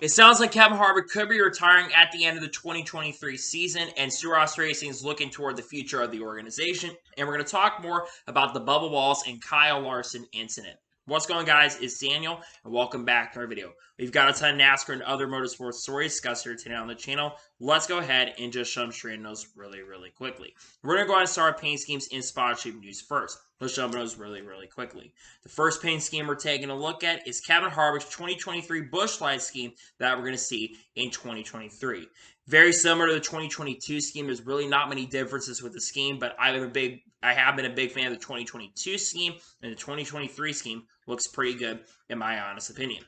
It sounds like Kevin Harvick could be retiring at the end of the 2023 season, and Ross Racing is looking toward the future of the organization. And we're going to talk more about the Bubba Wallace and Kyle Larson incident. What's going on, guys? It's Daniel, and welcome back to our video. We've got a ton of NASCAR and other motorsports stories discussed here today on the channel. Let's go ahead and just jump straight into those really quickly. We're going to go ahead and start paint schemes and sponsorship news first. Let's jump into those really quickly. The first paint scheme we're taking a look at is Kevin Harvick's 2023 Busch Light scheme that we're going to see in 2023. Very similar to the 2022 scheme. There's really not many differences with the scheme, but I have been a big fan of the 2022 scheme, and the 2023 scheme looks pretty good in my honest opinion.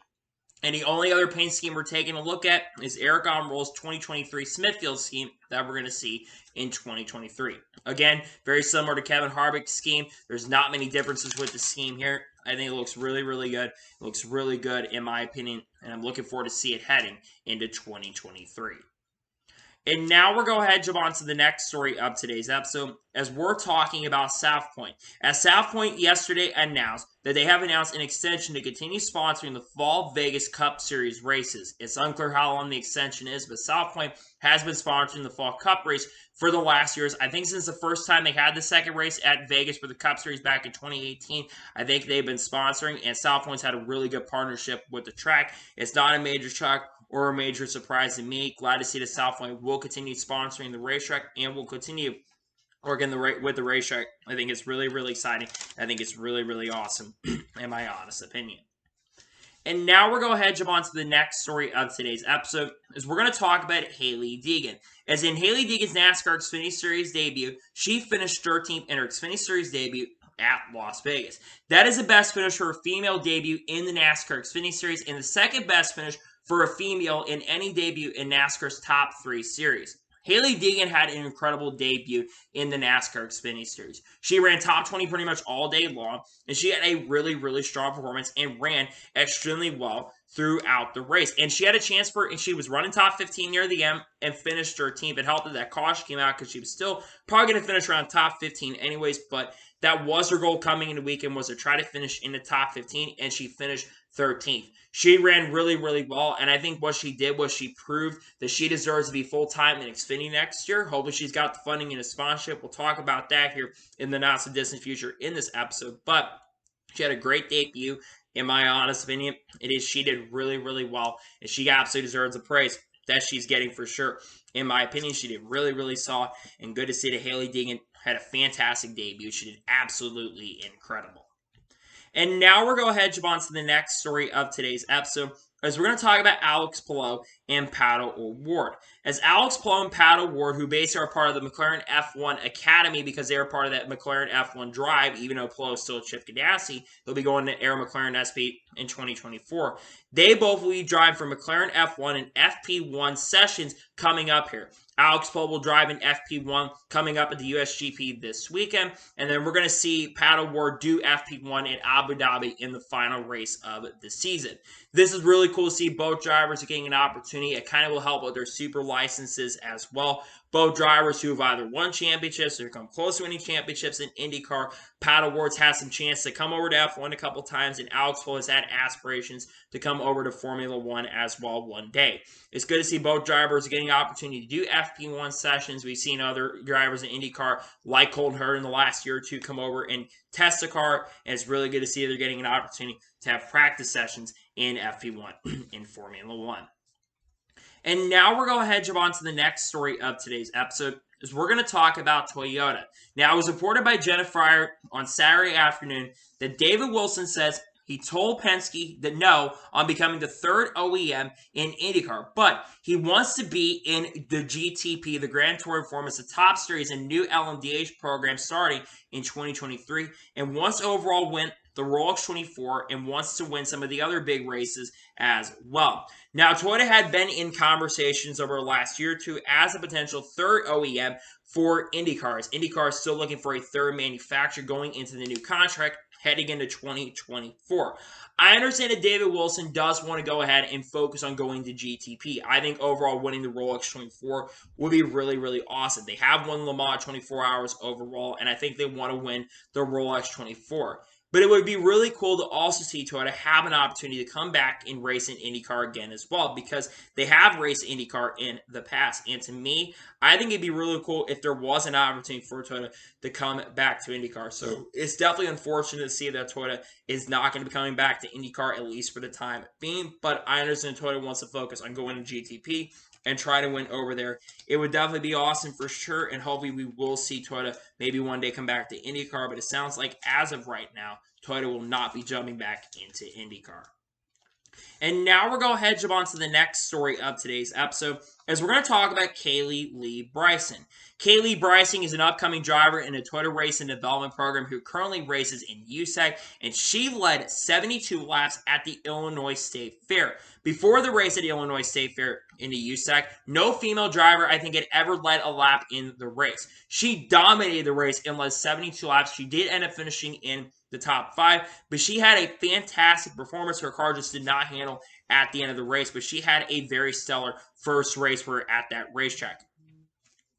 And the only other paint scheme we're taking a look at is Eric Almirola's 2023 Smithfield scheme that we're going to see in 2023. Again, very similar to Kevin Harvick's scheme. There's not many differences with the scheme here. I think it looks really good. It looks really good in my opinion, and I'm looking forward to see it heading into 2023. And now we're going to go ahead and jump on to the next story of today's episode as we're talking about South Point. As South Point yesterday announced that they have announced an extension to continue sponsoring the Fall Vegas Cup Series races. It's unclear how long the extension is, but South Point has been sponsoring the Fall Cup race for the last years. I think since the first time they had the second race at Vegas for the Cup Series back in 2018, I think they've been sponsoring, and South Point's had a really good partnership with the track. It's not a major shock or a major surprise to me. Glad to see that South Point will continue sponsoring the racetrack and will continue working with the racetrack. I think it's really exciting. I think it's really awesome, in my honest opinion. And now we're going to go ahead and jump on to the next story of today's episode, is we're going to talk about Hailie Deegan. As in Hailie Deegan's NASCAR Xfinity Series debut, she finished 13th in her Xfinity Series debut at Las Vegas. That is the best finish for a female debut in the NASCAR Xfinity Series, and the second best finish for a female in any debut in NASCAR's top 3 series. Hailie Deegan had an incredible debut in the NASCAR Xfinity Series. She ran top 20 pretty much all day long, and she had a really strong performance and ran extremely well throughout the race. And she had a chance and she was running top 15 near the end and finished 13th. It helped that caution came out because she was still probably going to finish around top 15 anyways, but that was her goal coming into the weekend, was to try to finish in the top 15, and she finished 13th. She ran really well, and I think what she did was she proved that she deserves to be full-time in Xfinity next year. Hopefully she's got the funding and the sponsorship. We'll talk about that here in the not-so-distant future in this episode, but she had a great debut, in my honest opinion. She did really well, and she absolutely deserves the praise that she's getting for sure. In my opinion, she did really solid, and good to see that Hailie Deegan had a fantastic debut. She did absolutely incredible. And now we're going to go ahead and jump on to the next story of today's episode, as we're going to talk about Alex Palou and Pato O'Ward. As Alex Palou and Pato O'Ward, who basically are part of the McLaren F1 Academy because they are part of that McLaren F1 drive, even though Palou is still Chip Ganassi, he'll be going to Air McLaren SP in 2024. They both will be driving for McLaren F1 and FP1 sessions coming up here. Alex Palou will drive in FP1 coming up at the USGP this weekend. And then we're going to see Pato O'Ward do FP1 in Abu Dhabi in the final race of the season. This is really cool to see both drivers getting an opportunity. It kind of will help with their super licenses as well. Both drivers who have either won championships or come close to winning championships in IndyCar. Pato O'Ward's had some chance to come over to F1 a couple times, and Alex Palou has had aspirations to come over to Formula 1 as well one day. It's good to see both drivers getting an opportunity to do FP1 sessions. We've seen other drivers in IndyCar, like Colton Herta in the last year or two, come over and test the car, and it's really good to see they're getting an opportunity to have practice sessions in FP1 in Formula 1. And now we're going to go ahead and jump on to the next story of today's episode, is we're going to talk about Toyota. Now, it was reported by Jenna Fryer on Saturday afternoon that David Wilson says he told Penske that no on becoming the third OEM in IndyCar, but he wants to be in the GTP, the Grand Touring Performance, the top series, a new LMDH program starting in 2023, and wants to overall win the Rolex 24 and wants to win some of the other big races as well. Now, Toyota had been in conversations over the last year or two as a potential third OEM for IndyCars. IndyCar is still looking for a third manufacturer going into the new contract heading into 2024. I understand that David Wilson does want to go ahead and focus on going to GTP. I think overall winning the Rolex 24 would be really awesome. They have won Le Mans 24 hours overall, and I think they want to win the Rolex 24. But it would be really cool to also see Toyota have an opportunity to come back and race in IndyCar again as well, because they have raced IndyCar in the past. And to me, I think it'd be really cool if there was an opportunity for Toyota to come back to IndyCar. So it's definitely unfortunate to see that Toyota is not going to be coming back to IndyCar, at least for the time being. But I understand Toyota wants to focus on going to GTP and try to win over there. It would definitely be awesome for sure, and hopefully we will see Toyota maybe one day come back to IndyCar, but it sounds like as of right now, Toyota will not be jumping back into IndyCar. And now we're going to head on to the next story of today's episode, as we're going to talk about Kaylee Bryson. Kaylee Bryson is an upcoming driver in a Toyota Racing Development Program who currently races in USAC, and she led 72 laps at the Illinois State Fair. Before the race at the Illinois State Fair in the USAC, no female driver, I think, had ever led a lap in the race. She dominated the race and led 72 laps. She did end up finishing in the top 5, but she had a fantastic performance. Her car just did not handle at the end of the race, but she had a very stellar first race for her at that racetrack.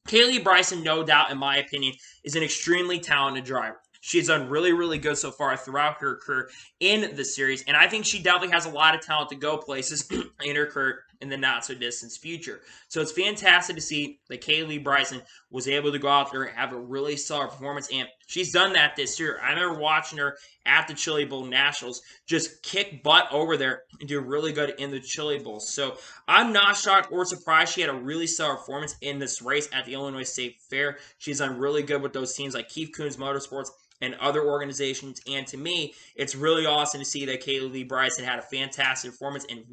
Kaylee Bryson, no doubt, in my opinion, is an extremely talented driver. She's done really, really good so far throughout her career in the series, and I think she definitely has a lot of talent to go places in her career in the not-so-distant future. So it's fantastic to see that Kaylee Bryson was able to go out there and have a really stellar performance, and she's done that this year. I remember watching her at the Chili Bowl Nationals just kick butt over there and do really good in the Chili Bowl. So I'm not shocked or surprised she had a really stellar performance in this race at the Illinois State Fair. She's done really good with those teams like Keith Kunz Motorsports and other organizations. And to me, it's really awesome to see that Kaylee Bryson had a fantastic performance, and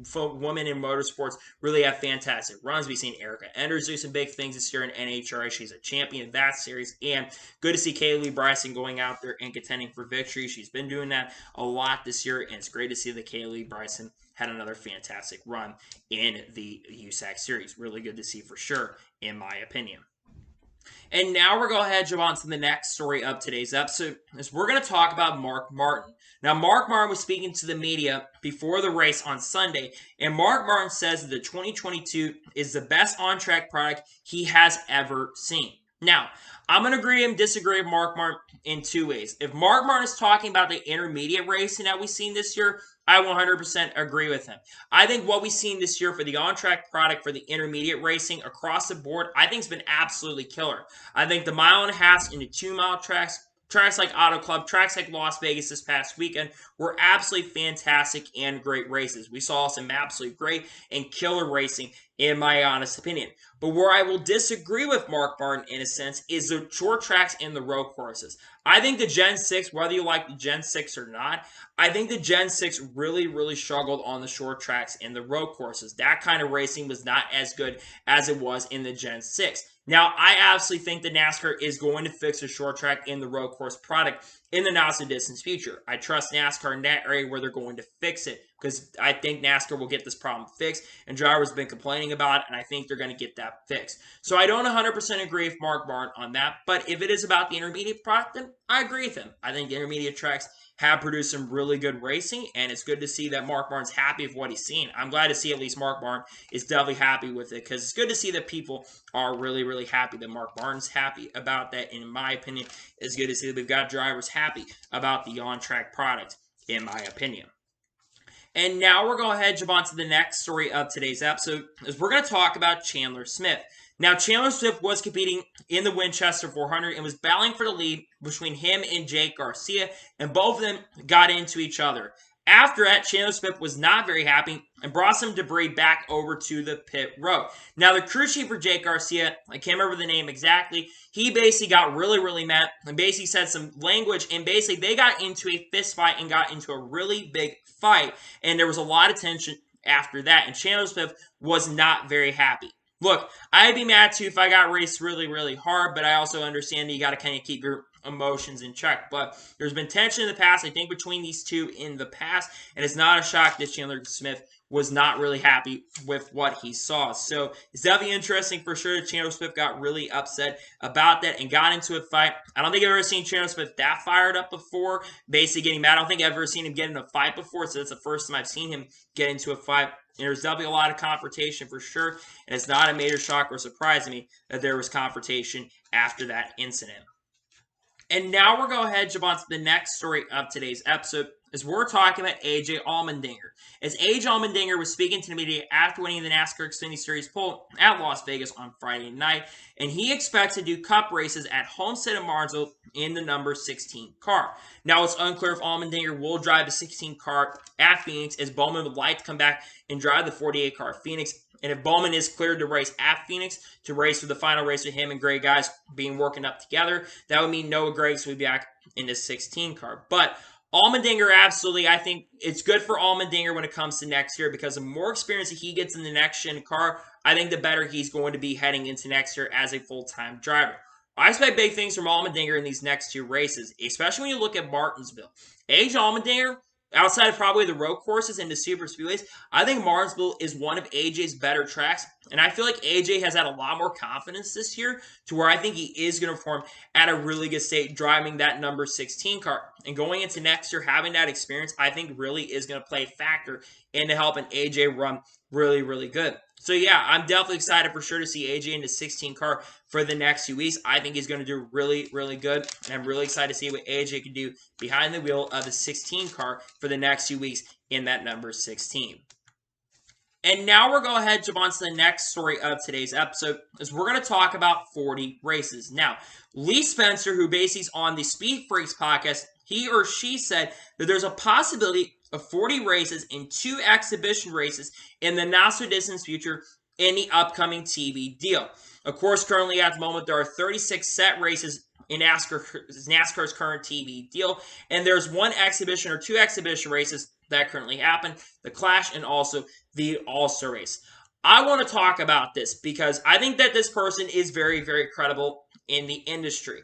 women in motorsports really have fantastic runs. We've seen Erica Enders do some big things this year in NHRA. She's a champion in that series, and good to see Kaylee Bryson going out there and contending for victory. She's been doing that a lot this year, and it's great to see that Kaylee Bryson had another fantastic run in the USAC series. Really good to see for sure, in my opinion. And now we're going to head on to the next story of today's episode, as we're going to talk about Mark Martin. Now, Mark Martin was speaking to the media before the race on Sunday, and Mark Martin says that the 2022 is the best on-track product he has ever seen. Now, I'm going to agree and disagree with Mark Martin in two ways. If Mark Martin is talking about the intermediate racing that we've seen this year, I 100% agree with him. I think what we've seen this year for the on-track product for the intermediate racing across the board, I think has been absolutely killer. I think the 1.5 miles into 2-mile tracks like Auto Club, tracks like Las Vegas this past weekend were absolutely fantastic and great races. We saw some absolutely great and killer racing, in my honest opinion. But where I will disagree with Mark Martin, in a sense, is the short tracks and the road courses. I think the Gen 6, whether you like the Gen 6 or not, I think the Gen 6 really, really struggled on the short tracks and the road courses. That kind of racing was not as good as it was in the Gen 6. Now, I absolutely think that NASCAR is going to fix the short track and the road course product in the not-so-distant future. I trust NASCAR in that area where they're going to fix it, because I think NASCAR will get this problem fixed, and drivers have been complaining about it, and I think they're going to get that fixed. So I don't 100% agree with Mark Martin on that, but if it is about the intermediate product, then I agree with him. I think the intermediate tracks have produced some really good racing, and it's good to see that Mark Martin's happy with what he's seen. I'm glad to see at least Mark Martin is definitely happy with it, because it's good to see that people are really, really happy that Mark Martin's happy about that. And in my opinion, it's good to see that we've got drivers happy about the on-track product, in my opinion. And now we're going to jump on to the next story of today's episode, as we're going to talk about Chandler Smith. Now, Chandler Smith was competing in the Winchester 400 and was battling for the lead between him and Jake Garcia, and both of them got into each other. After that, Chandler Smith was not very happy and brought some debris back over to the pit road. Now, the crew chief for Jake Garcia, I can't remember the name exactly, he basically got really, really mad and basically said some language, and basically they got into a fist fight and got into a really big fight, and there was a lot of tension after that, and Chandler Smith was not very happy. Look, I'd be mad too if I got raced really, really hard, but I also understand that you got to kind of keep your emotions in check. But there's been tension in the past, I think, between these two in the past, and it's not a shock that Chandler Smith was not really happy with what he saw. So it's definitely interesting for sure that Chandler Smith got really upset about that and got into a fight. I don't think I've ever seen Chandler Smith that fired up before, basically getting mad. I don't think I've ever seen him get in a fight before, so that's the first time I've seen him get into a fight. And there's definitely a lot of confrontation for sure, and it's not a major shock or surprise to me that there was confrontation after that incident. And now we're going to go ahead and jump on to the next story of today's episode, as we're talking about AJ Allmendinger. As AJ Allmendinger was speaking to the media after winning the NASCAR Xfinity Series pole at Las Vegas on Friday night, and he expects to do cup races at Homestead and Martinsville in the number 16 car. Now, it's unclear if Allmendinger will drive the 16 car at Phoenix, as Bowman would like to come back and drive the 48 car at Phoenix. And if Bowman is cleared to race at Phoenix, to race for the final race with him and Greg guys being working up together, that would mean Noah Gragson would be back in the 16 car. But Allmendinger, absolutely, I think it's good for Allmendinger when it comes to next year, because the more experience that he gets in the next-gen car, I think the better he's going to be heading into next year as a full-time driver. I expect big things from Allmendinger in these next two races, especially when you look at Martinsville. AJ Allmendinger, outside of probably the road courses and the super speedways, I think Martinsville is one of AJ's better tracks. And I feel like AJ has had a lot more confidence this year, to where I think he is going to perform at a really good state driving that number 16 car. And going into next year, having that experience, I think really is going to play a factor into helping AJ run really, really good. So yeah, I'm definitely excited for sure to see AJ in the 16 car for the next few weeks. I think he's going to do really, really good. And I'm really excited to see what AJ can do behind the wheel of the 16 car for the next few weeks in that number 16. And now we're going to go ahead and jump on to the next story of today's episode, as we're going to talk about 40 races. Now, Lee Spencer, who basically is on the Speed Freaks podcast, he or she said that there's a possibility of 40 races and 2 exhibition races in the not so distant future in the upcoming TV deal. Of course, currently at the moment, there are 36 set races in NASCAR's current TV deal, and there's 1 exhibition or 2 exhibition races that currently happen, the Clash and also the All-Star race. I want to talk about this because I think that this person is very, very credible in the industry.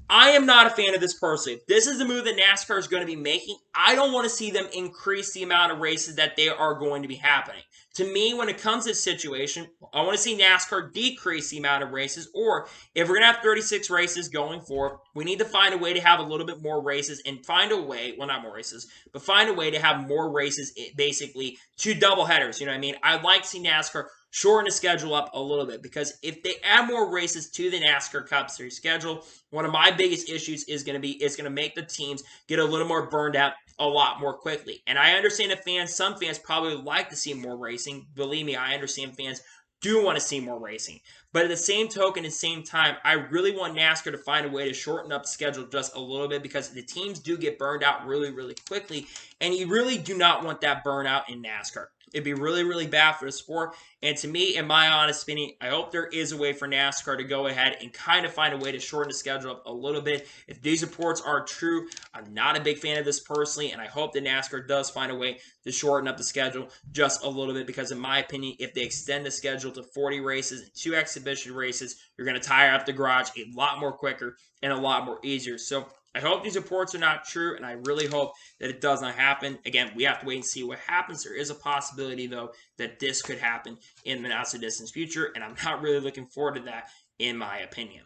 I am not a fan of this personally. If this is the move that NASCAR is going to be making, I don't want to see them increase the amount of races that they are going to be happening. To me, when it comes to this situation, I want to see NASCAR decrease the amount of races, or if we're going to have 36 races going forward, we need to find a way to have a little bit more races and find a way, well, not more races, but find a way to have more races, basically 2 doubleheaders. You know what I mean? I'd like to see NASCAR shorten the schedule up a little bit, because if they add more races to the NASCAR Cup Series schedule, one of my biggest issues is going to be it's going to make the teams get a little more burned out a lot more quickly. And I understand that some fans probably would like to see more racing. Believe me, I understand fans do want to see more racing. But at the same token, at the same time, I really want NASCAR to find a way to shorten up the schedule just a little bit, because the teams do get burned out really, really quickly. And you really do not want that burnout in NASCAR. It'd be really, really bad for the sport. And to me, in my honest opinion, I hope there is a way for NASCAR to go ahead and kind of find a way to shorten the schedule up a little bit. If these reports are true, I'm not a big fan of this personally, and I hope that NASCAR does find a way to shorten up the schedule just a little bit, because in my opinion, if they extend the schedule to 40 races and 2 exhibition races, you're going to tire up the garage a lot more quicker and a lot more easier. So I hope these reports are not true, and I really hope that it does not happen. Again, we have to wait and see what happens. There is a possibility, though, that this could happen in the not-so-distant future, and I'm not really looking forward to that, in my opinion.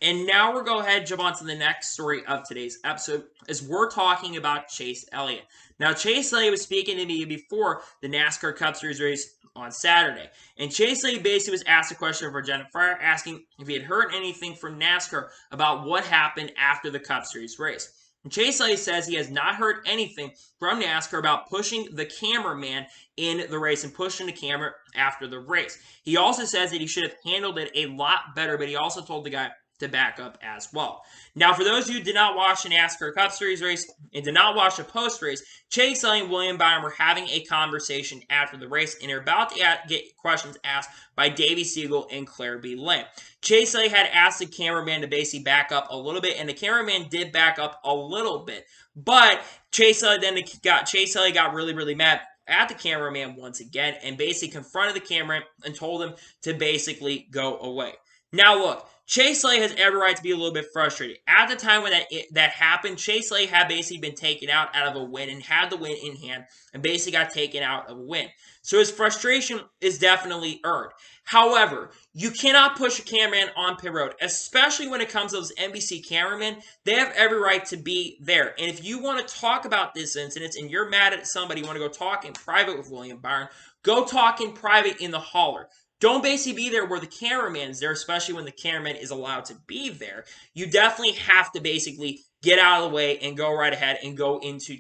And now we'll go ahead and jump on to the next story of today's episode, as we're talking about Chase Elliott. Now, Chase Elliott was speaking to me before the NASCAR Cup Series race on Saturday. And Chase Elliott basically was asked a question from Jenna Fryer, asking if he had heard anything from NASCAR about what happened after the Cup Series race. And Chase Elliott says he has not heard anything from NASCAR about pushing the cameraman in the race and pushing the camera after the race. He also says that he should have handled it a lot better, but he also told the guy to back up as well. Now, for those of you who did not watch the NASCAR Cup Series race and did not watch the post-race, Chase Elliott and William Byron were having a conversation after the race, and they're about to get questions asked by Davey Siegel and Claire B. Lane. Chase Elliott had asked the cameraman to basically back up a little bit, and the cameraman did back up a little bit. But Chase Elliott got really, really mad at the cameraman once again, and basically confronted the cameraman and told him to basically go away. Now, look, Chase Elliott has every right to be a little bit frustrated. At the time when that happened, Chase Elliott had basically been taken out of a win and had the win in hand and basically got taken out of a win. So his frustration is definitely earned. However, you cannot push a cameraman on pit road, especially when it comes to those NBC cameramen. They have every right to be there. And if you want to talk about this incident and you're mad at somebody, you want to go talk in private with William Byron, go talk in private in the hauler. don't basically be there where the cameraman is there, especially when the cameraman is allowed to be there. You definitely have to basically get out of the way and go right ahead and go into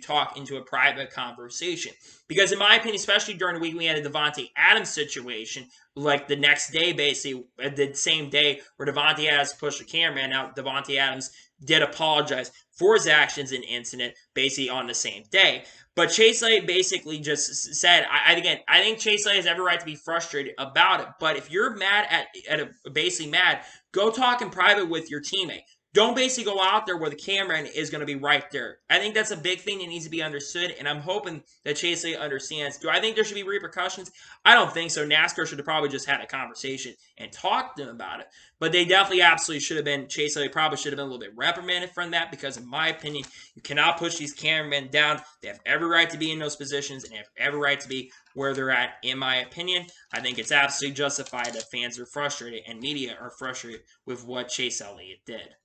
a private conversation. Because in my opinion, especially during the week, we had a Davante Adams situation, like the next day, basically, the same day where Davante Adams pushed the cameraman. Now, Davante Adams did apologize for his actions and incident, basically on the same day. But Chase Elliott basically just said, I think Chase Elliott has every right to be frustrated about it. But if you're mad basically mad, go talk in private with your teammate. Don't basically go out there where the cameraman is going to be right there. I think that's a big thing that needs to be understood, and I'm hoping that Chase Elliott understands. Do I think there should be repercussions? I don't think so. NASCAR should have probably just had a conversation and talked to them about it. But they definitely absolutely should have been. Chase Elliott probably should have been a little bit reprimanded from that because, in my opinion, you cannot push these cameramen down. They have every right to be in those positions and have every right to be where they're at, in my opinion. I think it's absolutely justified that fans are frustrated and media are frustrated with what Chase Elliott did.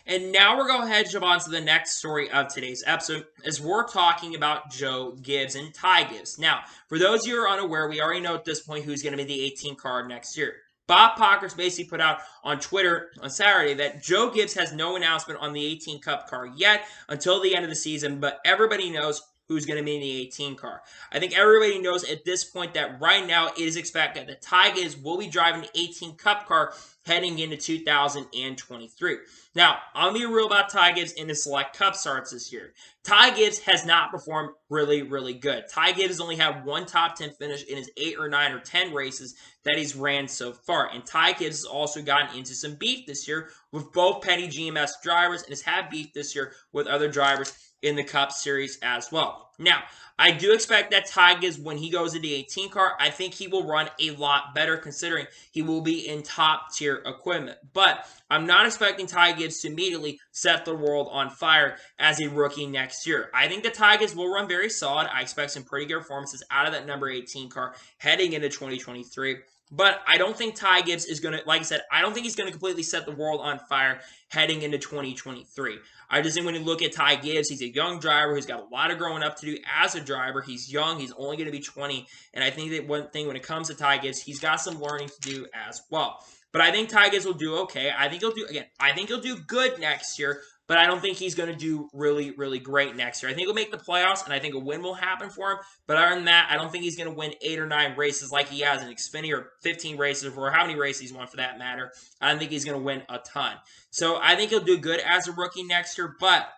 And now we're going to head jump on to the next story of today's episode, as we're talking about Joe Gibbs and Ty Gibbs. Now, for those of you who are unaware, we already know at this point who's going to be the 18 car next year. Bob Pockrass basically put out on Twitter on Saturday that Joe Gibbs has no announcement on the 18 Cup car yet until the end of the season, but everybody knows who's going to be in the 18 car. I think everybody knows at this point that right now it is expected that Ty Gibbs will be driving the 18 Cup car heading into 2023. Now, I'm going to be real about Ty Gibbs in the Select Cup starts this year. Ty Gibbs has not performed really, really good. Ty Gibbs has only had one top 10 finish in his 8 or 9 or 10 races that he's ran so far. And Ty Gibbs has also gotten into some beef this year with both petty GMS drivers and has had beef this year with other drivers in the Cup Series as well. Now, I do expect that Ty Gibbs, when he goes into the 18 car, I think he will run a lot better considering he will be in top tier equipment. But I'm not expecting Ty Gibbs to immediately set the world on fire as a rookie next year. I think that Ty Gibbs will run very solid. I expect some pretty good performances out of that number 18 car heading into 2023. But I don't think Ty Gibbs is going to, like I said, I don't think he's going to completely set the world on fire heading into 2023. I just think when you look at Ty Gibbs, he's a young driver who's got a lot of growing up to do as a driver. He's young. He's only going to be 20. And I think that one thing when it comes to Ty Gibbs, he's got some learning to do as well. But I think Ty Gibbs will do okay. I think he'll do good next year. But I don't think he's going to do really, really great next year. I think he'll make the playoffs, and I think a win will happen for him. But other than that, I don't think he's going to win 8 or 9 races like he has in Xfinity, or 15 races, or how many races he's won for that matter. I don't think he's going to win a ton. So I think he'll do good as a rookie next year, but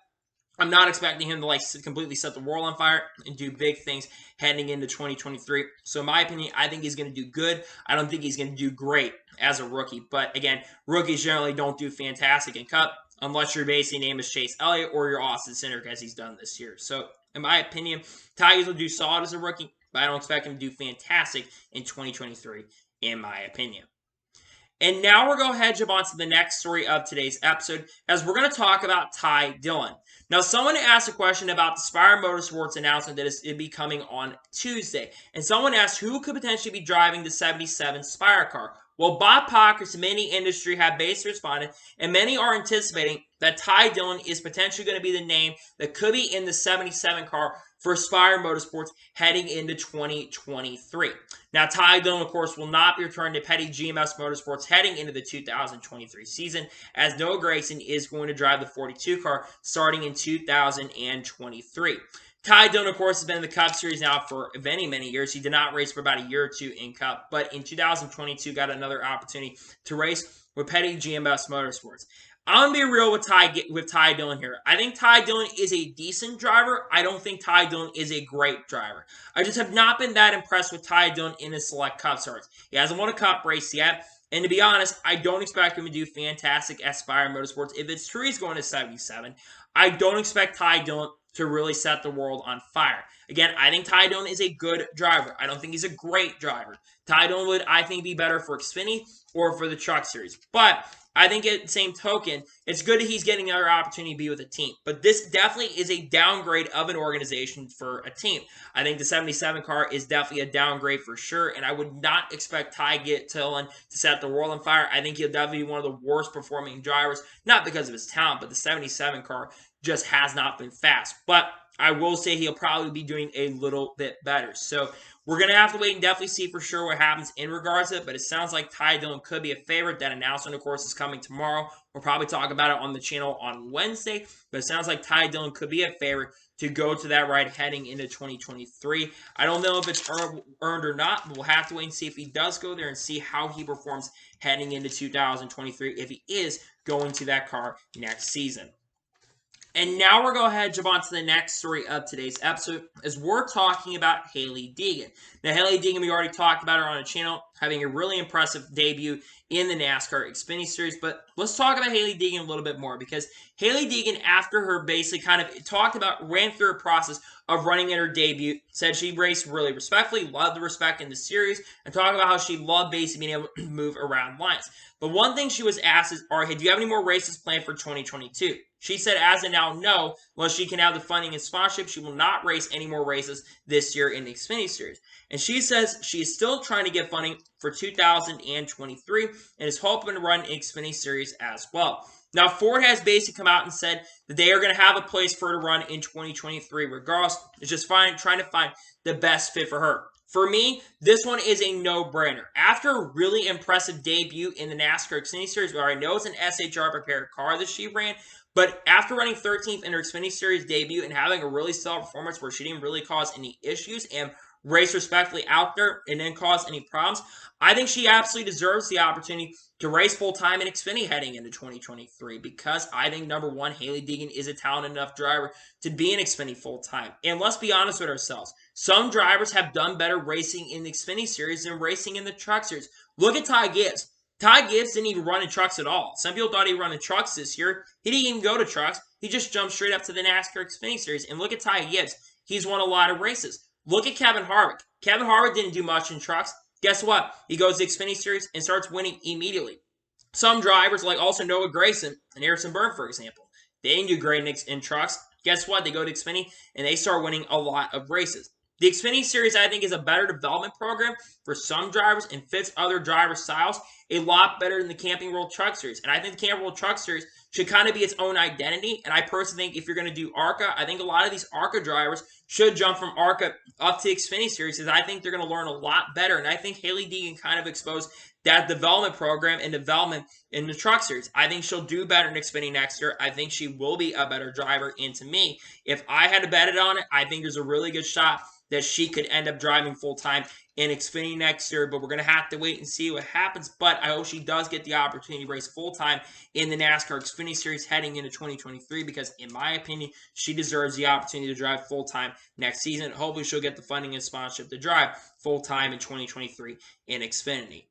I'm not expecting him to completely set the world on fire and do big things heading into 2023. So in my opinion, I think he's going to do good. I don't think he's going to do great as a rookie. But again, rookies generally don't do fantastic in Cup unless your basic name is Chase Elliott or you're Austin Cindric as he's done this year. So in my opinion, Ty Gibbs will do solid as a rookie, but I don't expect him to do fantastic in 2023, in my opinion. And now we're going to head jump on to the next story of today's episode, as we're going to talk about Ty Dillon. Now, someone asked a question about the Spire Motorsports announcement that is be coming on Tuesday. And someone asked who could potentially be driving the 77 Spire car. Well, Bob Pockrass and many industry have basically responded, and many are anticipating that Ty Dillon is potentially going to be the name that could be in the 77 car for Spire Motorsports heading into 2023. Now, Ty Dillon, of course, will not be returning to petty GMS Motorsports heading into the 2023 season, as Noah Gragson is going to drive the 42 car starting in 2023. Ty Dillon, of course, has been in the Cup Series now for many, many years. He did not race for about a year or two in Cup, but in 2022 got another opportunity to race with petty GMS Motorsports. I'm going to be real with Ty Dillon here. I think Ty Dillon is a decent driver. I don't think Ty Dillon is a great driver. I just have not been that impressed with Ty Dillon in his Select Cup starts. He hasn't won a Cup race yet. And to be honest, I don't expect him to do fantastic at Spire Motorsports. If it's true he's going to 77, I don't expect Ty Dillon to really set the world on fire. Again, I think Ty Dillon is a good driver. I don't think he's a great driver. Ty Dillon would, I think, be better for Xfinity or for the Truck Series. But I think at the same token, it's good that he's getting another opportunity to be with a team. But this definitely is a downgrade of an organization for a team. I think the 77 car is definitely a downgrade for sure, and I would not expect Ty Dillon to set the world on fire. I think he'll definitely be one of the worst performing drivers, not because of his talent, but the 77 car just has not been fast. But I will say he'll probably be doing a little bit better. So We're going to have to wait and definitely see for sure what happens in regards to it, but it sounds like Ty Dillon could be a favorite. That announcement, of course, is coming tomorrow. We'll probably talk about it on the channel on Wednesday, but it sounds like Ty Dillon could be a favorite to go to that ride heading into 2023. I don't know if it's earned or not, but we'll have to wait and see if he does go there and see how he performs heading into 2023 if he is going to that car next season. And now we're going to go ahead and jump on to the next story of today's episode as we're talking about Hailie Deegan. Now, Hailie Deegan, we already talked about her on the channel, having a really impressive debut in the NASCAR Xfinity Series. But let's talk about Hailie Deegan a little bit more because Hailie Deegan, after her basically kind of ran through a process of running in her debut, said she raced really respectfully, loved the respect in the series, and talked about how she loved basically being able to move around lines. But one thing she was asked is, do you have any more races planned for 2022? She said, as of now, no. Unless she can have the funding and sponsorship, she will not race any more races this year in the Xfinity Series. And she says she is still trying to get funding for 2023 and is hoping to run an Xfinity Series as well. Now, Ford has basically come out and said that they are going to have a place for her to run in 2023 regardless. It's just trying to find the best fit for her. For me, this one is a no-brainer. After a really impressive debut in the NASCAR Xfinity Series, where I know it's an SHR prepared car that she ran, but after running 13th in her Xfinity Series debut and having a really stellar performance where she didn't really cause any issues and race respectfully out there and didn't cause any problems, I think she absolutely deserves the opportunity to race full-time in Xfinity heading into 2023 because I think, number one, Hailie Deegan is a talented enough driver to be in Xfinity full-time. And let's be honest with ourselves. Some drivers have done better racing in the Xfinity Series than racing in the Truck Series. Look at Ty Gibbs. Ty Gibbs didn't even run in trucks at all. Some people thought he'd run in trucks this year. He didn't even go to trucks. He just jumped straight up to the NASCAR Xfinity Series. And look at Ty Gibbs. He's won a lot of races. Look at Kevin Harvick. Kevin Harvick didn't do much in trucks. Guess what? He goes to the Xfinity Series and starts winning immediately. Some drivers, like also Noah Gragson and Harrison Burton, for example, they didn't do great in trucks. Guess what? They go to Xfinity and they start winning a lot of races. The Xfinity Series, I think, is a better development program for some drivers and fits other driver styles a lot better than the Camping World Truck Series. And I think the Camping World Truck Series should kind of be its own identity. And I personally think if you're going to do ARCA, I think a lot of these ARCA drivers should jump from ARCA up to Xfinity Series because I think they're going to learn a lot better. And I think Hailie Deegan kind of exposed that development program and development in the Truck Series. I think she'll do better in Xfinity next year. I think she will be a better driver. And to me, if I had to bet it on it, I think there's a really good shot that she could end up driving full-time in Xfinity next year, but we're going to have to wait and see what happens. But I hope she does get the opportunity to race full-time in the NASCAR Xfinity Series heading into 2023 because, in my opinion, she deserves the opportunity to drive full-time next season. Hopefully, she'll get the funding and sponsorship to drive full-time in 2023 in Xfinity.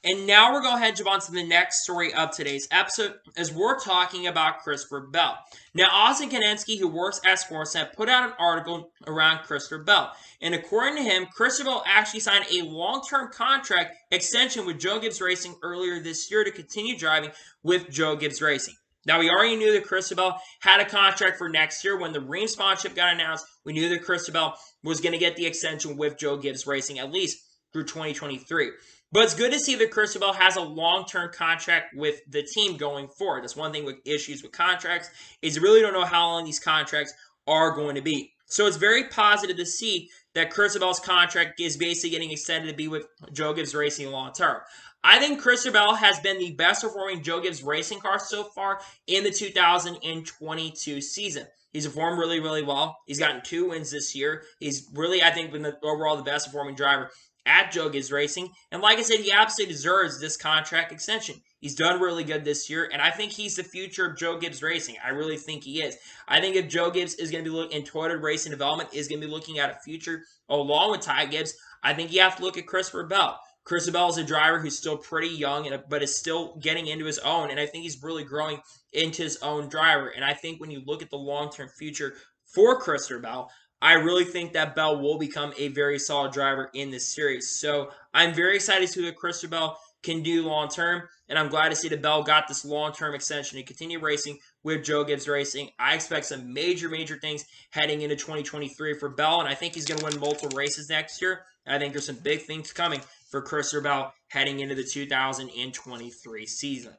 And now we're going to go ahead and jump on to the next story of today's episode as we're talking about Christopher Bell. Now, Austin Kanensky, who works at Sportsnet, put out an article around Christopher Bell. And according to him, Christopher Bell actually signed a long-term contract extension with Joe Gibbs Racing earlier this year to continue driving with Joe Gibbs Racing. Now, we already knew that Christopher Bell had a contract for next year. When the Ream sponsorship got announced, we knew that Christopher Bell was going to get the extension with Joe Gibbs Racing at least through 2023. But it's good to see that Christopher Bell has a long-term contract with the team going forward. That's one thing with issues with contracts is you really don't know how long these contracts are going to be. So it's very positive to see that Christopher Bell's contract is basically getting extended to be with Joe Gibbs Racing long-term. I think Christopher Bell has been the best performing Joe Gibbs Racing car so far in the 2022 season. He's performed really, really well. He's gotten 2 wins this year. He's really, I think, been overall the best performing driver at Joe Gibbs Racing. And like I said, he absolutely deserves this contract extension. He's done really good this year, and I think he's the future of Joe Gibbs Racing. I really think he is. I think if Joe Gibbs is going to be looking in Toyota Racing Development, is going to be looking at a future along with Ty Gibbs, I think you have to look at Christopher Bell. Christopher Bell is a driver who's still pretty young, but is still getting into his own, and I think he's really growing into his own driver. And I think when you look at the long-term future for Christopher Bell, I really think that Bell will become a very solid driver in this series. So I'm very excited to see what Christopher Bell can do long-term, and I'm glad to see that Bell got this long-term extension to continue racing with Joe Gibbs Racing. I expect some major, major things heading into 2023 for Bell, and I think he's going to win multiple races next year. And I think there's some big things coming for Christopher Bell heading into the 2023 season.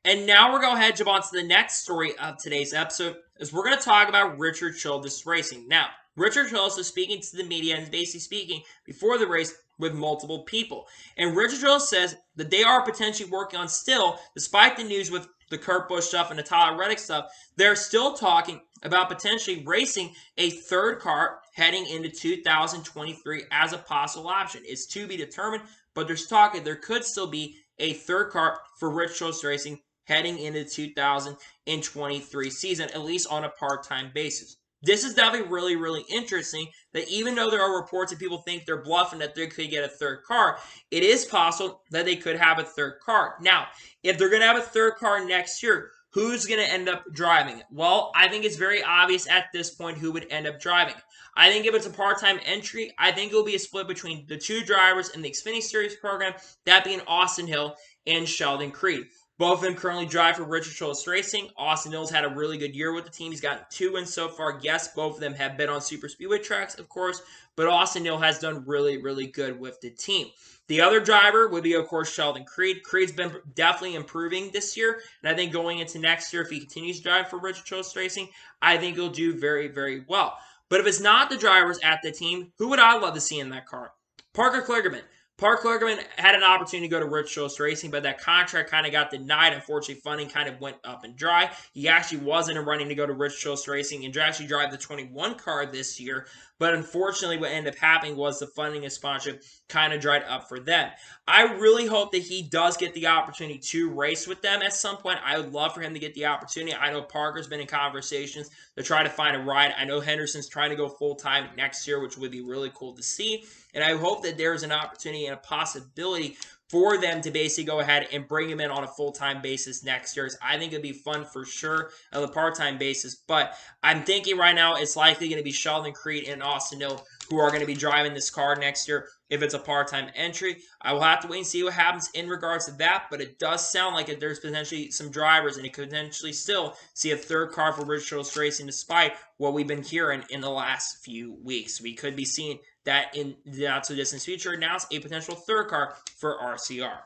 And now we're going to go ahead and jump on to the next story of today's episode, as we're going to talk about Richard Childress Racing. Now, Richard Trellis is speaking to the media and basically speaking before the race with multiple people. And Richard Trellis says that they are potentially working on still, despite the news with the Kurt Busch stuff and the Tyler Reddick stuff, they're still talking about potentially racing a third car heading into 2023 as a possible option. It's to be determined, but there's talking there could still be a third car for Rich Trellis Racing heading into the 2023 season, at least on a part-time basis. This is definitely really, really interesting that even though there are reports that people think they're bluffing that they could get a third car, it is possible that they could have a third car. Now, if they're going to have a third car next year, who's going to end up driving it? Well, I think it's very obvious at this point who would end up driving it. I think if it's a part-time entry, I think it will be a split between the two drivers in the Xfinity Series program, that being Austin Hill and Sheldon Creed. Both of them currently drive for Richard Trellis Racing. Austin Hill's had a really good year with the team. He's gotten 2 wins so far. Yes, both of them have been on super speedway tracks, of course, but Austin Hill has done really, really good with the team. The other driver would be, of course, Sheldon Creed. Creed's been definitely improving this year, and I think going into next year, if he continues to drive for Richard Trellis Racing, I think he'll do very, very well. But if it's not the drivers at the team, who would I love to see in that car? Parker Kligerman. Parker Kligerman had an opportunity to go to Rich Trellis Racing, but that contract kind of got denied. Unfortunately, funding kind of went up and dry. He actually wasn't in running to go to Rich Trellis Racing and actually drive the 21 car this year. But unfortunately, what ended up happening was the funding and sponsorship kind of dried up for them. I really hope that he does get the opportunity to race with them at some point. I would love for him to get the opportunity. I know Parker's been in conversations to try to find a ride. I know Henderson's trying to go full-time next year, which would be really cool to see. And I hope that there's an opportunity and a possibility for them to basically go ahead and bring him in on a full-time basis next year. I think it'd be fun for sure on a part-time basis. But I'm thinking right now it's likely going to be Sheldon Creed and Austin Hill who are going to be driving this car next year if it's a part-time entry. I will have to wait and see what happens in regards to that, but it does sound like there's potentially some drivers and it could potentially still see a third car for Rich Trellis Racing despite what we've been hearing in the last few weeks. We could be seeing that in the not-so-distant future announce a potential third car for RCR.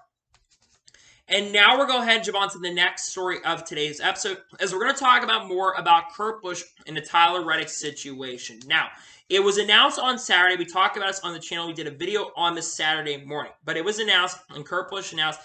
And now we're going to go ahead and jump on to the next story of today's episode, as we're going to talk about more about Kurt Busch and the Tyler Reddick situation. Now, it was announced on Saturday. We talked about this on the channel. We did a video on this Saturday morning. But it was announced, and Kurt Busch announced,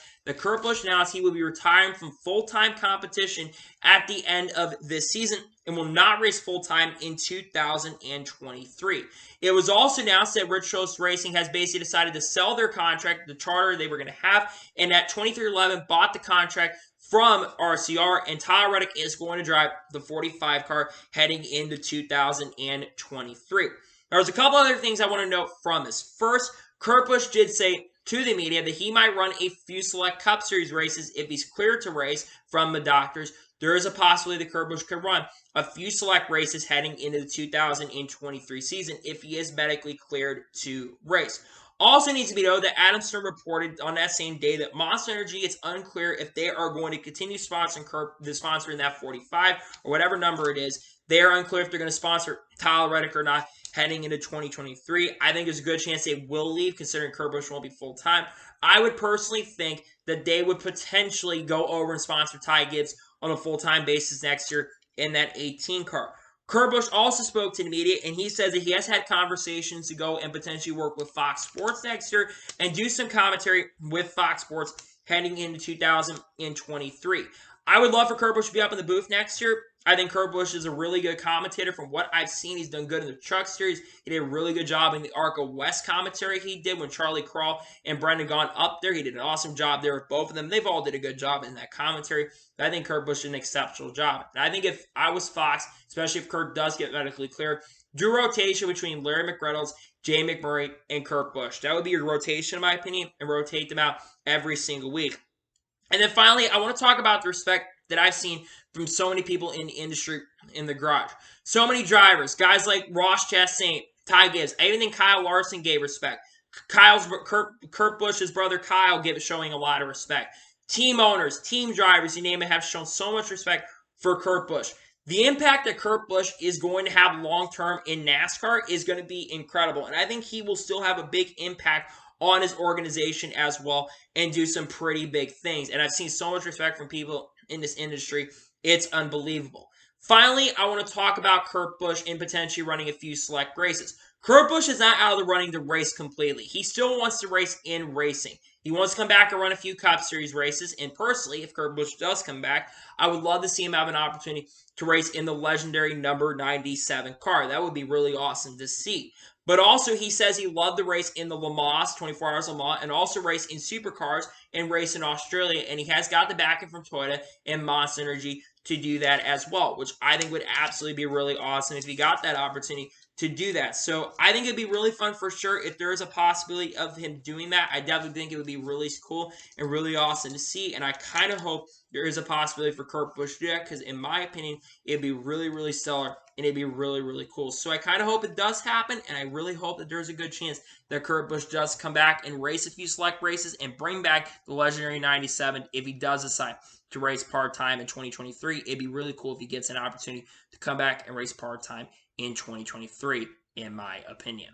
he will be retiring from full-time competition at the end of this season and will not race full-time in 2023. It was also announced that Rich Trellis Racing has basically decided to sell their contract, the charter they were going to have, and that 2311 bought the contract from RCR, and Tyler Reddick is going to drive the 45 car heading into 2023. There's a couple other things I want to note from this. First, Kurt Busch did say to the media that he might run a few select Cup Series races if he's cleared to race from the doctors. There is a possibility that Kurt Busch could run a few select races heading into the 2023 season if he is medically cleared to race. Also needs to be noted that Adam Stern reported on that same day that Monster Energy, it's unclear if they are going to continue sponsoring that 45 or whatever number it is. They are unclear if they're going to sponsor Tyler Reddick or not heading into 2023. I think there's a good chance they will leave, considering Kurt Busch won't be full-time. I would personally think that they would potentially go over and sponsor Ty Gibbs on a full-time basis next year in that 18 car. Kurt Busch also spoke to the media, and he says that he has had conversations to go and potentially work with Fox Sports next year and do some commentary with Fox Sports heading into 2023. I would love for Kurt Busch to be up in the booth next year. I think Kurt Busch is a really good commentator. From what I've seen, he's done good in the Truck Series. He did a really good job in the ARCA West commentary he did when Charlie Crawl and Brendan Gaughan up there. He did an awesome job there with both of them. They've all did a good job in that commentary. But I think Kurt Busch did an exceptional job. And I think if I was Fox, especially if Kurt does get medically cleared, do rotation between Larry McReynolds, Jay McMurray, and Kurt Busch. That would be your rotation, in my opinion, and rotate them out every single week. And then finally, I want to talk about the respect that I've seen from so many people in the industry, in the garage. So many drivers, guys like Ross Chastain, Ty Gibbs. I even think Kyle Larson gave respect. Kurt Busch's brother Kyle showing a lot of respect. Team owners, team drivers, you name it, have shown so much respect for Kurt Busch. The impact that Kurt Busch is going to have long-term in NASCAR is going to be incredible. And I think he will still have a big impact on his organization as well and do some pretty big things. And I've seen so much respect from people in this industry. It's unbelievable. Finally, I want to talk about Kurt Busch and potentially running a few select races. Kurt Busch is not out of the running to race completely. He still wants to race in racing. He wants to come back and run a few Cup Series races. And personally, if Kurt Busch does come back, I would love to see him have an opportunity to race in the legendary number 97 car. That would be really awesome to see. But also, he says he loved to race in the Le Mans, 24 Hours Le Mans, and also race in supercars and race in Australia. And he has got the backing from Toyota and Monster Energy to do that as well, which I think would absolutely be really awesome if he got that opportunity to do that. So I think it'd be really fun for sure if there is a possibility of him doing that. I definitely think it would be really cool and really awesome to see, and I kind of hope there is a possibility for Kurt Busch to do that, because in my opinion, it'd be really, really stellar, and it'd be really, really cool. So I kind of hope it does happen, and I really hope that there's a good chance that Kurt Busch does come back and race a few select races and bring back the legendary 97 if he does decide to race part-time in 2023. It'd be really cool if he gets an opportunity to come back and race part-time in 2023, in my opinion.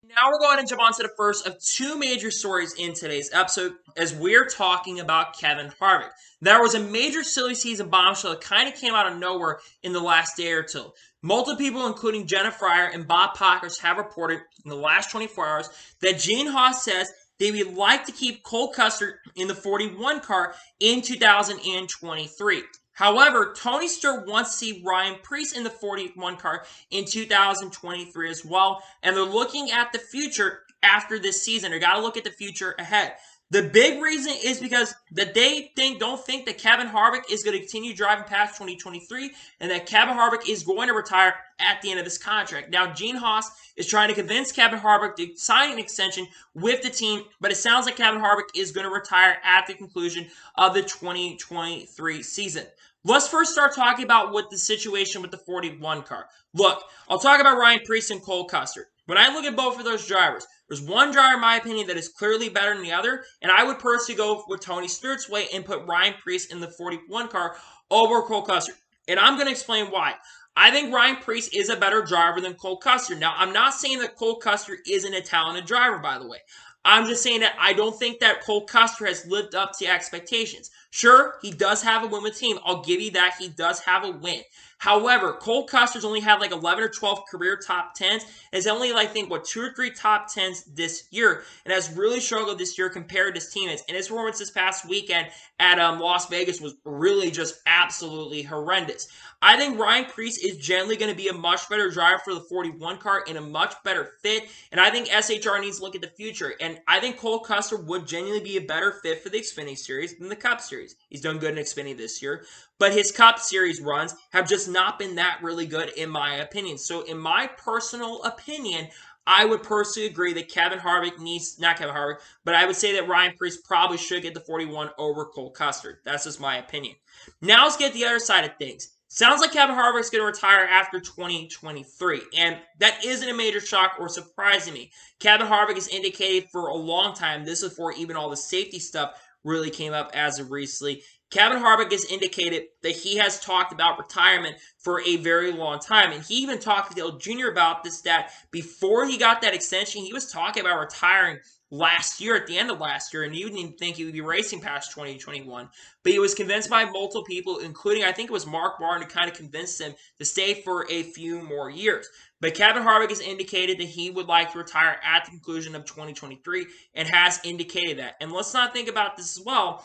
Now we're going to jump on to the first of two major stories in today's episode, as we're talking about Kevin Harvick. There was a major silly season bombshell that kind of came out of nowhere in the last day or two. Multiple people, including Jenna Fryer and Bob Pockers, have reported in the last 24 hours that Gene Haas says they would like to keep Cole Custer in the 41 car in 2023. However, Tony Stewart wants to see Ryan Preece in the 41 car in 2023 as well, and they're looking at the future after this season. They got to look at the future ahead. The big reason is because that they don't think that Kevin Harvick is going to continue driving past 2023, and that Kevin Harvick is going to retire at the end of this contract. Now, Gene Haas is trying to convince Kevin Harvick to sign an extension with the team, but it sounds like Kevin Harvick is going to retire at the conclusion of the 2023 season. Let's first start talking about what the situation with the 41 car. Look, I'll talk about Ryan Preece and Cole Custer. When I look at both of those drivers, there's one driver, in my opinion, that is clearly better than the other, and I would personally go with Tony Stewart's way and put Ryan Preece in the 41 car over Cole Custer. And I'm going to explain why. I think Ryan Preece is a better driver than Cole Custer. Now, I'm not saying that Cole Custer isn't a talented driver, by the way. I'm just saying that I don't think that Cole Custer has lived up to expectations. Sure, he does have a win with team. I'll give you that. He does have a win. However, Cole Custer's only had like 11 or 12 career top 10s. Has only, I think, 2 or 3 top 10s this year, and has really struggled this year compared to his teammates. And his performance this past weekend at Las Vegas was really just absolutely horrendous. I think Ryan Preece is generally going to be a much better driver for the 41 car and a much better fit. And I think SHR needs to look at the future. And I think Cole Custer would genuinely be a better fit for the Xfinity Series than the Cup Series. He's done good in Xfinity this year, but his Cup Series runs have just not been that really good, in my opinion. So in my personal opinion, I would personally agree that Kevin Harvick needs, not Kevin Harvick, but I would say that Ryan Preece probably should get the 41 over Cole Custer. That's just my opinion. Now let's get the other side of things. Sounds like Kevin Harvick's going to retire after 2023, and that isn't a major shock or surprise to me. Kevin Harvick has indicated for a long time, this is before even all the safety stuff really came up as of recently, Kevin Harvick has indicated that he has talked about retirement for a very long time, and he even talked to Dale Jr. about this, that before he got that extension, he was talking about retiring last year, at the end of last year, and you didn't even think he would be racing past 2021. But he was convinced by multiple people, including, I think it was Mark Barton, to kind of convince him to stay for a few more years. But Kevin Harvick has indicated that he would like to retire at the conclusion of 2023, and has indicated that. And let's not think about this as well.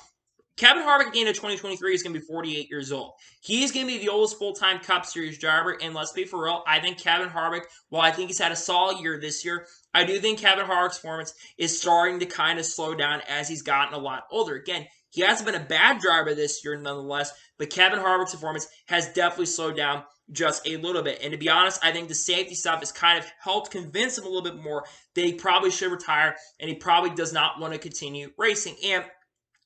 Kevin Harvick at the end of 2023 is going to be 48 years old. He is going to be the oldest full-time Cup Series driver, and let's be for real, I think Kevin Harvick, while I think he's had a solid year this year, I do think Kevin Harvick's performance is starting to kind of slow down as he's gotten a lot older. Again, he hasn't been a bad driver this year nonetheless, but Kevin Harvick's performance has definitely slowed down just a little bit. And to be honest, I think the safety stuff has kind of helped convince him a little bit more that he probably should retire, and he probably does not want to continue racing. And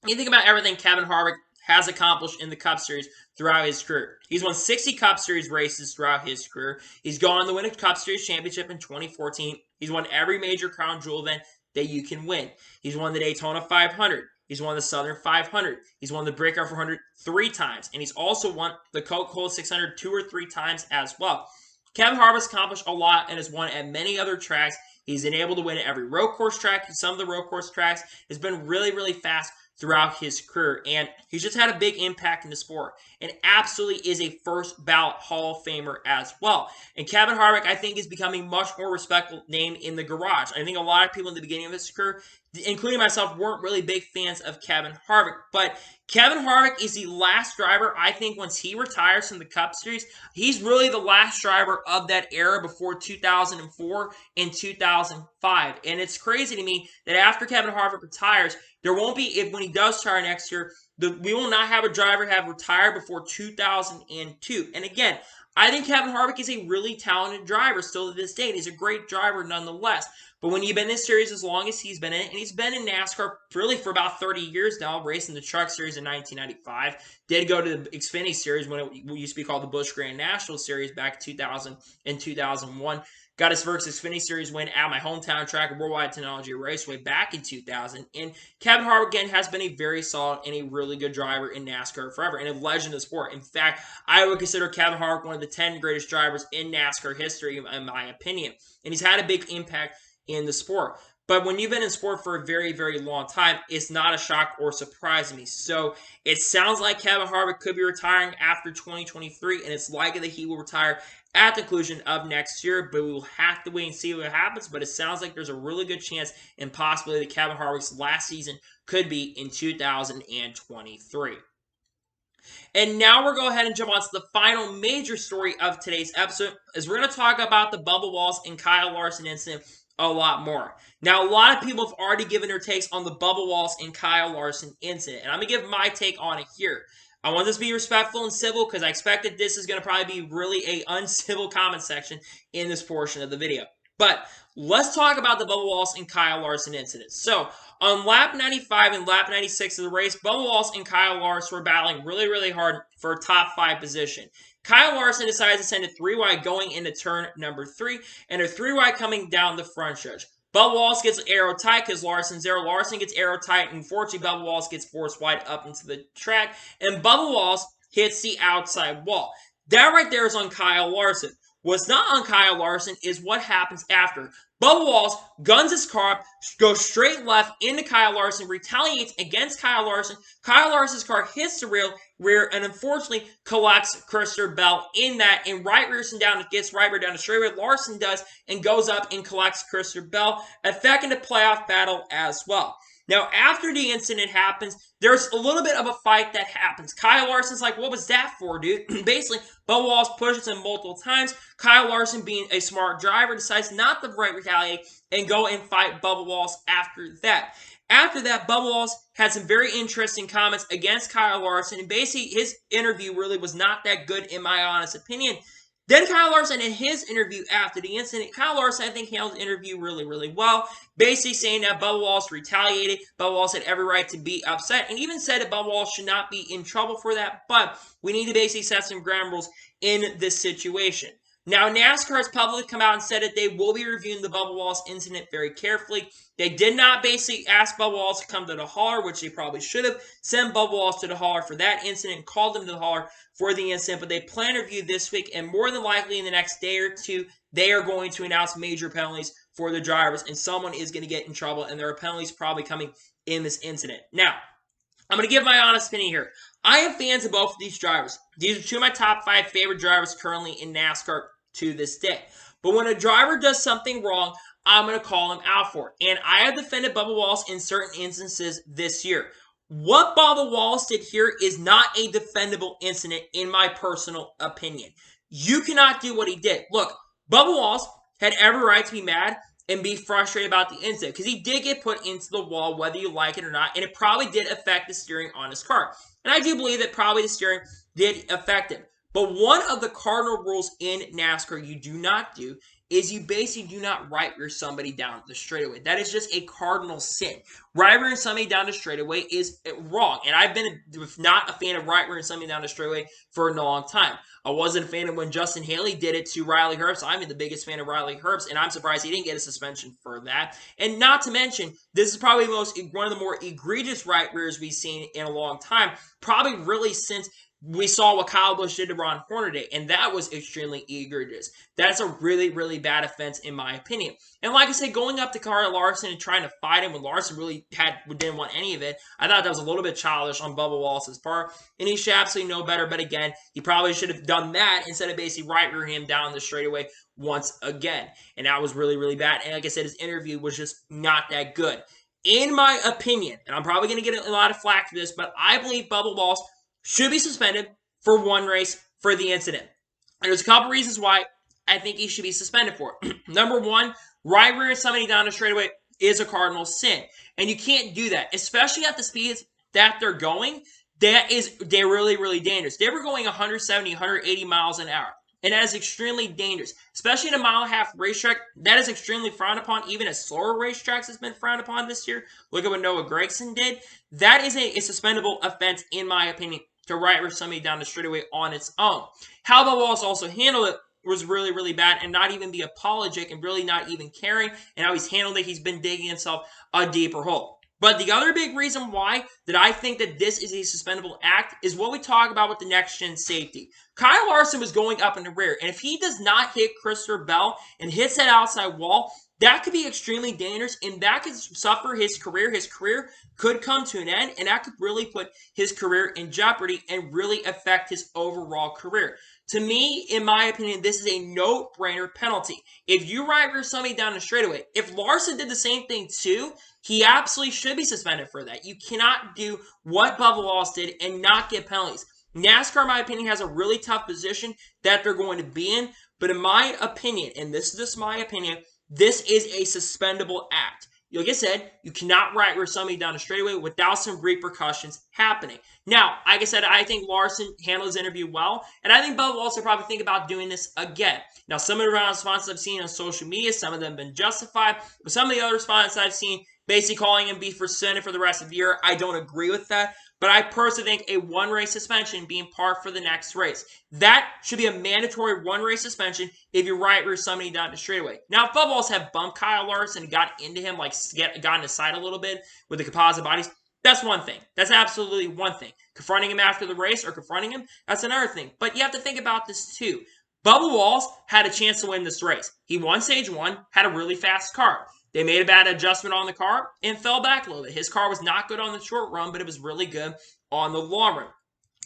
you think about everything Kevin Harvick has accomplished in the Cup Series throughout his career. He's won 60 Cup Series races throughout his career. He's gone to win a Cup Series championship in 2014. He's won every major crown jewel event that you can win. He's won the Daytona 500. He's won the Southern 500. He's won the Brickyard 400 3 times. And he's also won the Coca-Cola 600 2 or 3 times as well. Kevin Harvick's accomplished a lot and has won at many other tracks. He's been able to win at every road course track. Some of the road course tracks has been really, really fast throughout his career, and he's just had a big impact in the sport, and absolutely is a first ballot Hall of Famer as well. And Kevin Harvick, I think, is becoming much more respectful name in the garage. I think a lot of people in the beginning of his career, including myself, weren't really big fans of Kevin Harvick, but Kevin Harvick is the last driver, I think, once he retires from the Cup Series, he's really the last driver of that era before 2004 and 2005. And it's crazy to me that after Kevin Harvick retires, there won't be, when he does retire next year, we will not have a driver have retired before 2002. And again, I think Kevin Harvick is a really talented driver still to this day. He's a great driver nonetheless. But when you've been in this series as long as he's been in it, and he's been in NASCAR really for about 30 years now, racing the Truck Series in 1995, did go to the Xfinity Series when it used to be called the Busch Grand National Series back in 2000 and 2001. Got his first Xfinity Series win at my hometown track, Worldwide Technology Raceway, back in 2000. And Kevin Harvick, again, has been a very solid and a really good driver in NASCAR forever, and a legend of the sport. In fact, I would consider Kevin Harvick one of the 10 greatest drivers in NASCAR history, in my opinion. And he's had a big impact in the sport. But when you've been in sport for a very, very long time, it's not a shock or surprise to me. So it sounds like Kevin Harvick could be retiring after 2023, and it's likely that he will retire at the conclusion of next year, but we will have to wait and see what happens. But it sounds like there's a really good chance and possibility that Kevin Harvick's last season could be in 2023. And now we're going to go ahead and jump on to the final major story of today's episode, as we're going to talk about the Bubba Wallace and Kyle Larson incident a lot more. Now, a lot of people have already given their takes on the Bubba Wallace and Kyle Larson incident, and I'm going to give my take on it here. I want this to be respectful and civil because I expect that this is going to probably be really a uncivil comment section in this portion of the video. But let's talk about the Bubba Wallace and Kyle Larson incident. So, on lap 95 and lap 96 of the race, Bubba Wallace and Kyle Larson were battling really, really hard for a top 5 position. Kyle Larson decided to send a 3-wide going into turn number 3, and a 3-wide coming down the front stretch. Bubba Wallace gets arrow tight because Larson's there. Larson gets arrow tight, and unfortunately, Bubba Wallace gets forced wide up into the track, and Bubba Wallace hits the outside wall. That right there is on Kyle Larson. What's not on Kyle Larson is what happens after. Bubba Wallace guns his car up, goes straight left into Kyle Larson, retaliates against Kyle Larson. Kyle Larson's car hits the rear and unfortunately collects Christopher Bell in that, and gets right rear down the straightaway. Larson does and goes up and collects Christopher Bell, affecting the playoff battle as well. Now, after the incident happens, there's a little bit of a fight that happens. Kyle Larson's like, what was that for, dude? Basically, Bubba Wallace pushes him multiple times. Kyle Larson, being a smart driver, decides not to retaliate and go and fight Bubba Wallace after that. After that, Bubba Wallace had some very interesting comments against Kyle Larson, and basically his interview really was not that good in my honest opinion. Then Kyle Larson, in his interview after the incident, Kyle Larson, I think, handled the interview really, really well. Basically saying that Bubba Wallace retaliated. Bubba Wallace had every right to be upset, and even said that Bubba Wallace should not be in trouble for that, but we need to basically set some ground rules in this situation. Now, NASCAR has publicly come out and said that they will be reviewing the Bubba Wallace incident very carefully. They did not basically ask Bubba Wallace to come to the hauler, which they probably should have. Sent Bubba Wallace to the hauler for that incident and called him to the hauler for the incident. But they plan to review this week, and more than likely in the next day or two, they are going to announce major penalties for the drivers, and someone is going to get in trouble, and there are penalties probably coming in this incident. Now, I'm going to give my honest opinion here. I am fans of both of these drivers. These are two of my top 5 favorite drivers currently in NASCAR to this day. But when a driver does something wrong, I'm going to call him out for it. And I have defended Bubba Wallace in certain instances this year. What Bubba Wallace did here is not a defendable incident in my personal opinion. You cannot do what he did. Look, Bubba Wallace had every right to be mad and be frustrated about the incident because he did get put into the wall, whether you like it or not, and it probably did affect the steering on his car. And I do believe that probably the steering did affect him. But one of the cardinal rules in NASCAR you do not do is you basically do not right rear somebody down the straightaway. That is just a cardinal sin. Right rearing somebody down the straightaway is wrong. And I've been not a fan of right rearing somebody down the straightaway for a long time. I wasn't a fan of when Justin Hailie did it to Riley Herbst. I'm the biggest fan of Riley Herbst, and I'm surprised he didn't get a suspension for that. And not to mention, this is probably one of the more egregious right rears we've seen in a long time. Probably really since we saw what Kyle Busch did to Ron Hornaday, and that was extremely egregious. That's a really, really bad offense, in my opinion. And like I said, going up to Kyle Larson and trying to fight him when Larson really didn't want any of it, I thought that was a little bit childish on Bubba Wallace's part, and he should absolutely know better. But again, he probably should have done that instead of basically right-rearing him down the straightaway once again. And that was really, really bad. And like I said, his interview was just not that good. In my opinion, and I'm probably going to get a lot of flack for this, but I believe Bubba Wallace should be suspended for one race for the incident. And there's a couple reasons why I think he should be suspended for it. Number one, right-rearing somebody down the straightaway is a cardinal sin. And you can't do that, especially at the speeds that they're going. They're really, really dangerous. They were going 170, 180 miles an hour. And that is extremely dangerous, especially in a mile-and-a-half racetrack. That is extremely frowned upon. Even at slower racetracks has been frowned upon this year. Look at what Noah Gragson did. That is a suspendable offense, in my opinion, to right-rear somebody down the straightaway on its own. How Bubba Wallace also handled it was really, really bad, and not even be apologetic and really not even caring, and how he's handled it. He's been digging himself a deeper hole. But the other big reason why that I think that this is a suspendable act is what we talk about with the next-gen safety. Kyle Larson was going up in the rear, and if he does not hit Christopher Bell and hits that outside wall, that could be extremely dangerous, and that could suffer his career. His career could come to an end, and that could really put his career in jeopardy and really affect his overall career. To me, in my opinion, this is a no-brainer penalty. If you right-rear somebody down the straightaway, if Larson did the same thing too, he absolutely should be suspended for that. You cannot do what Bubba Wallace did and not get penalties. NASCAR, in my opinion, has a really tough position that they're going to be in, but in my opinion, and this is just my opinion, this is a suspendable act. Like I said, you cannot right-rear somebody down the straightaway without some repercussions happening. Now, like I said, I think Larson handled his interview well, and I think Bubba will also probably think about doing this again. Now, some of the responses I've seen on social media, some of them have been justified, but some of the other responses I've seen basically calling him be suspended for the rest of the year, I don't agree with that. But I personally think a one-race suspension being par for the next race. That should be a mandatory one-race suspension if you right-rear somebody down the straightaway. Now, if Bubba Wallace had bumped Kyle Larson and got into him, like got in his side a little bit with the composite bodies, that's one thing. That's absolutely one thing. Confronting him after the race or confronting him, that's another thing. But you have to think about this too. Bubba Wallace had a chance to win this race. He won stage one, had a really fast car. They made a bad adjustment on the car and fell back a little bit. His car was not good on the short run, but it was really good on the long run.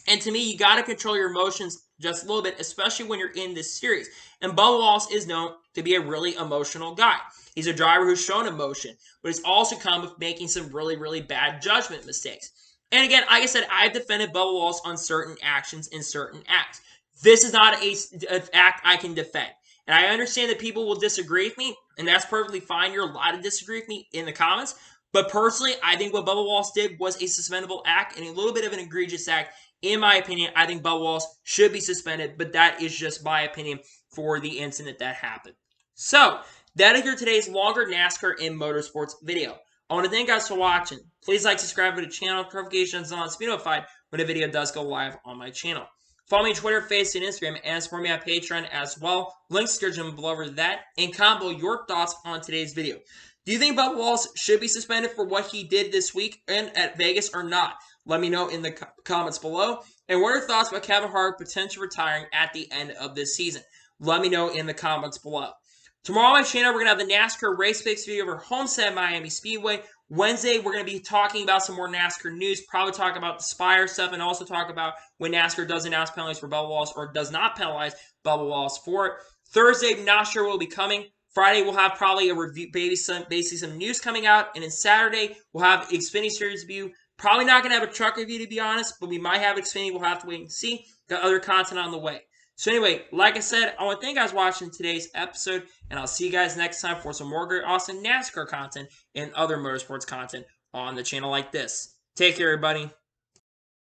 And to me, you got to control your emotions just a little bit, especially when you're in this series. And Bubba Wallace is known to be a really emotional guy. He's a driver who's shown emotion, but he's also come with making some really, really bad judgment mistakes. And again, like I said, I've defended Bubba Wallace on certain actions and certain acts. This is not an act I can defend. And I understand that people will disagree with me, and that's perfectly fine. You're allowed to disagree with me in the comments. But personally, I think what Bubba Wallace did was a suspendable act and a little bit of an egregious act. In my opinion, I think Bubba Wallace should be suspended, but that is just my opinion for the incident that happened. So, that is your today's longer NASCAR and motorsports video. I want to thank you guys for watching. Please like, subscribe to the channel, notifications on, to be notified when a video does go live on my channel. Follow me on Twitter, Facebook, and Instagram, and support me on Patreon as well. Links to description below over that. And comment below your thoughts on today's video. Do you think Bubba Wallace should be suspended for what he did this week and at Vegas or not? Let me know in the comments below. And what are your thoughts about Kevin Harvick potentially retiring at the end of this season? Let me know in the comments below. Tomorrow on my channel, we're going to have the NASCAR Race Picks video over Homestead Miami Speedway. Wednesday, we're going to be talking about some more NASCAR news, probably talk about the Spire stuff, and also talk about when NASCAR does announce penalties for Bubba Wallace or does not penalize Bubba Wallace for it. Thursday, not sure what will be coming. Friday, we'll have probably a review, basically some news coming out. And then Saturday, we'll have Xfinity Series review. Probably not going to have a truck review, to be honest, but we might have Xfinity. We'll have to wait and see. Got other content on the way. So anyway, like I said, I want to thank you guys for watching today's episode, and I'll see you guys next time for some more great, awesome NASCAR content and other motorsports content on the channel like this. Take care, everybody.